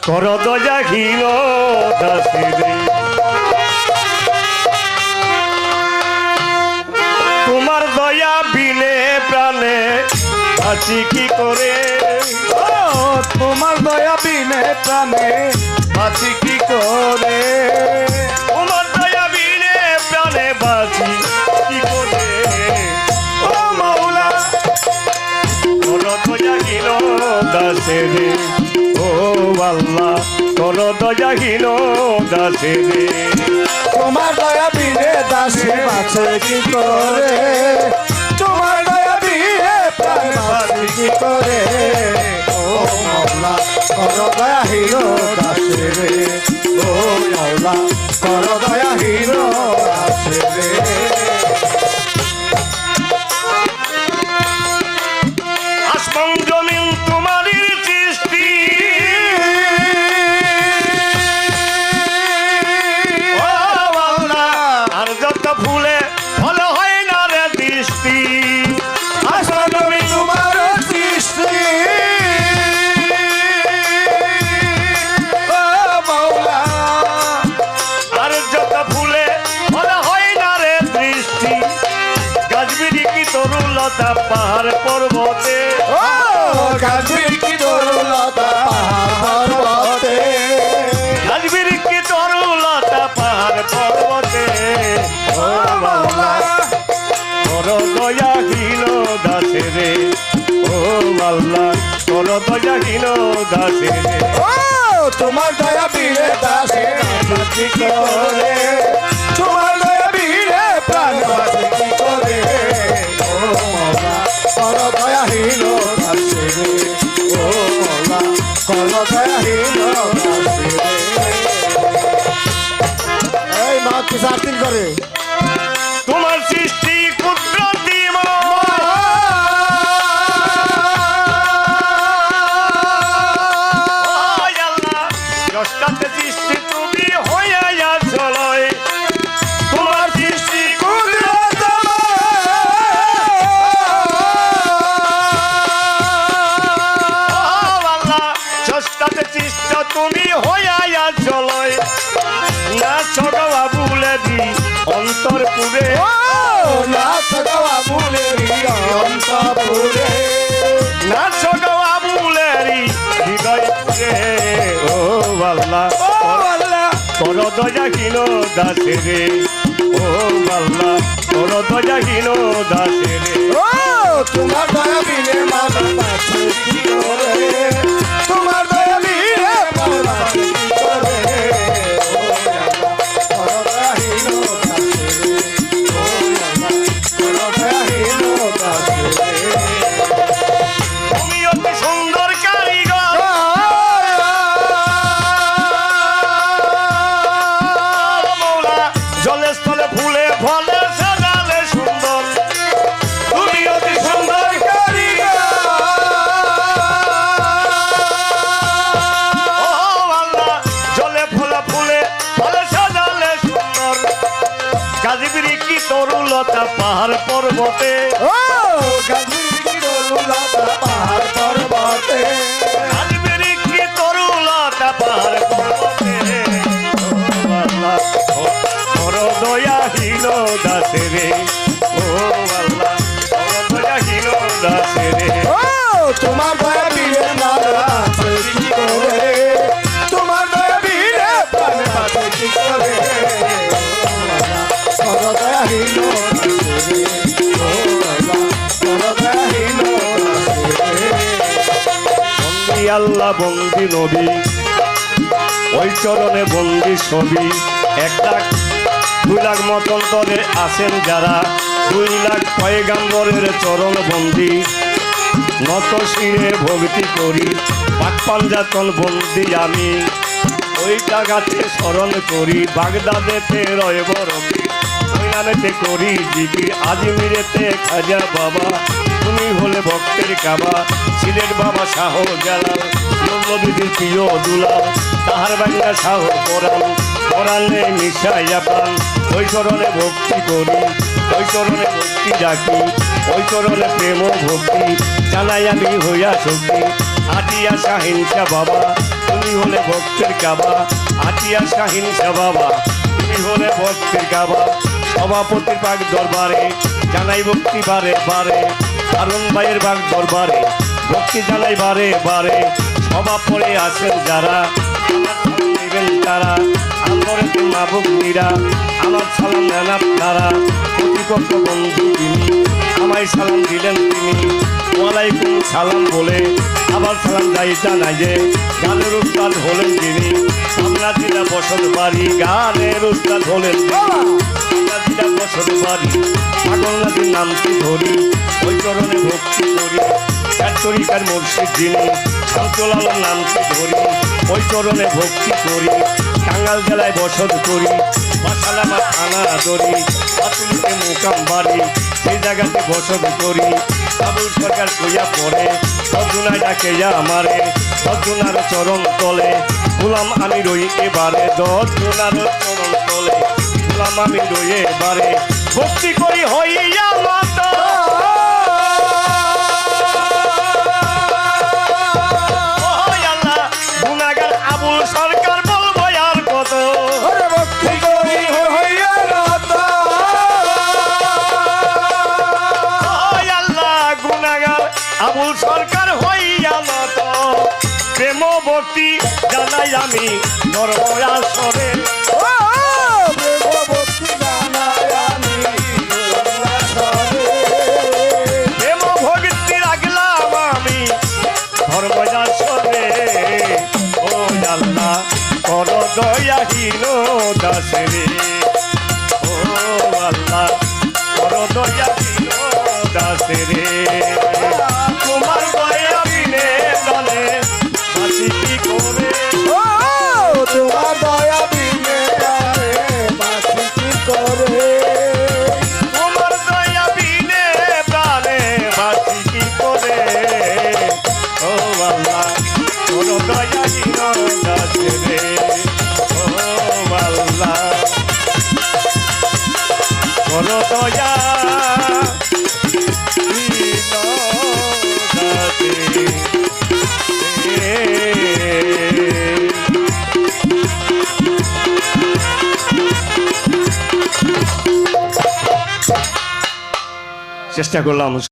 কর দয়াহীন দাসেরে তোমার দয়া বিনে প্রাণে আছি কি করে তোমার দয়া বিনে প্রাণে বাঁচি কি করে তোমার দয়া বিনে প্রাণে বাঁচি কি করে ও মাওলা কর দয়াহীন দাসেরে ও আল্লাহ কর দয়াহীন দাসেরে তোমার দয়া বিনে দাসে বাঁচে কি করে তোমার দয়া বিনে প্রাণ বাঁচে কি করে ও মাওলা কর দয়া হিরো দাসে রে ও মাওলা কর দয়া হিরো দাসে রে আসমান জমিন তোমারই সৃষ্টি ও আল্লাহ আর যত ফুলে ফল হয় না রে দৃষ্টি আসমান জমিন তোমার সৃষ্টি ও মাওলা আর যত ফুলে ফল হয় না রে দৃষ্টি গাছবিরি কি তরুলতা পাহাড় পর্বতে ও গাছের কি দরুলতা পাহাড় পর্বতে গাছবিরি কি তরুলতা পাহাড় পর্বতে ও বাবা কর দয়াহীন দাসেরে ও আল্লাহ কর দয়াহীন দাসেরে ও তোমার দয়া বীরে দাসে বাঁচি করে তোমার দয়া বীরে প্রাণ বাঁচি কি করে ও মাওলা কর দয়াহীন দাসে রে ও মাওলা কর দয়াহীন দাসে রে এই মা কি সার্থিন করে তোমার সৃষ্টি কুদরতি সৃষ্টি তুমি হইয়া চলয় তোমার সৃষ্টি কুদরত ষষ্ঠাতে সৃষ্ট তুমি হইয়া চলয় না ছগা বুলে দি অন্তর পুরে ও নাচ গাওয়া মুলে অন্তপুরে না ছগা বুলেরি হৃদয় পুরে ও আল্লাহ ও আল্লাহ কর দয়াহীন দাসেরে ও আল্লাহ কর দয়াহীন দাসেরে ও তোমার দয়া বিনে মানা বাঁচে কি করে তোমার দয়া বিনে মানা বাঁচে কি করে ও আল্লাহ কর দয়াহীন দাসে রে ও আল্লাহ কর দয়াহীন দাসে রে তুমি অতি সুন্দর কারিগর মৌলা জলে স্থলে ফুলে ফলে সাজালে সুন্দর তুমি অতি সুন্দর কারিগর ও আল্লাহ জলে ফলে ফুলে ফলে সাজালে সুন্দর গাজীবিরি কি তরুলতা পাহাড় পর্বতে ও গাজীর কি দরুলতা পাহাড় পর্বতে গাজীবিরি কি তরুলতা পাহাড় পর্বতে ও আল্লাহ কর দয়াহীন দাসেরে ও আল্লাহ কর দয়াহীন দাসেরে ও তোমার দয়া বিনে মানা বাঁচে কি করে তোমার দয়া বিনে প্রাণ বাঁচে কি করে কর দয়াহীন দাসে রে ও আল্লাহ কর দয়াহীন দাসে রে বন্দি আল্লাহ বন্দি নবী ওই চরণে বন্দি ছবি 1,00,000 2,00,000 মতন্তরে আছেন যারা 2,00,000 পয়গাম্বরের চরণ বন্দি নত শিরে ভক্তি করি পাক পাঞ্জাতন বন্দি আমি ওই জায়গাতে স্মরণ করি বাগদাদেতে রয় বরফি ওই নামেতে করি জিকির আজমিরেতে খাজা বাবা তুমি হলে ভক্তের কাবা সিলেট বাবা শাহ জালাল নবীর প্রিয় দুলাল তাহার বাড়িয়া শাহ কোরআন কোরআনে মিশাইয়া প্রাণ ওই চরণে ভক্তি করি ওই চরণে ভক্তি ডাকি ওই চরণে প্রেম ভক্তি জানাই আমি হইয়া শক্তি আটিয়া শাহিনশা বাবা তুমি হলে ভক্তের কাবা, আটিয়া শাহিনশা বাবা তুমি হলে ভক্তের কাবা। সভাপতির বাগ দরবারে জানাই ভক্তি বারে বারে, হারুন ভাইয়ের বাগ দরবারে ভক্তি জানাই বারে বারে। সভা পড়ে আছেন যারা আমার সালাম নেবেন তারা, আন্দোলনের মা ভগ্নীরা আমার সালাম নেন আপনারা। প্রতিপক্ষ বন্ধু তিনি আমায় সালাম দিলেন তিনি, ওয়ালাইকুম সালাম বলে আবার সালাম যাই জানাই যে গানের উস্তাদ হলেন তিনি। আমরা দিলা বসত বাড়ি গানের উস্তাদ হলেন আমরা দিলা বসত বাড়ি, পাগল নদীর নামটি ধরি ওই চরণে ভক্তি করি। তরিকার মুর্শিদ যিনি শামসুল আলম নামটি ধরি ওই চরণে ভক্তি করি। টাঙ্গাইল জেলায় বসত করি মাসালামা থানা ধরি, পাতুলিতে মুকাম বাড়ি সেই জায়গাতে বসত করি। বাবুল সরকার কইয়া পড়ে সজনায় ডাকে আমারে, সজনার চরণ তলে গোলাম আমি রই এবারে, সজনার চরণ তলে গোলাম আমি রই এবারে। ভক্তি করি হইয়া মত গুনাগার আবুল সরকার বলবো আর কত। ভক্তি করি হইয়া নত, গুনাগার আবুল সরকার হইয়া নত, প্রেম ভক্তি জানাই আমি ধর্মরাসরে। ভক্তি জানাই আমি প্রেম ভক্তি রাখলাম আমি ধর্মরাসরে। ও আল্লাহ কর দয়াহীন দাসরে, ও আল্লাহ কর দয়াহীন দাসরে। তোমার দয়া বিনে দলে বাঁচি কি করে, তোমার দয়া বিনে বাঁচি কি করে। তোমার দয়া বিনে প্রাণে বাঁচি কি করে। ও আল্লাহ কোন দয়াহীন দাসরে, ও আল্লাহ কোন দয়া চেষ্টা করলাম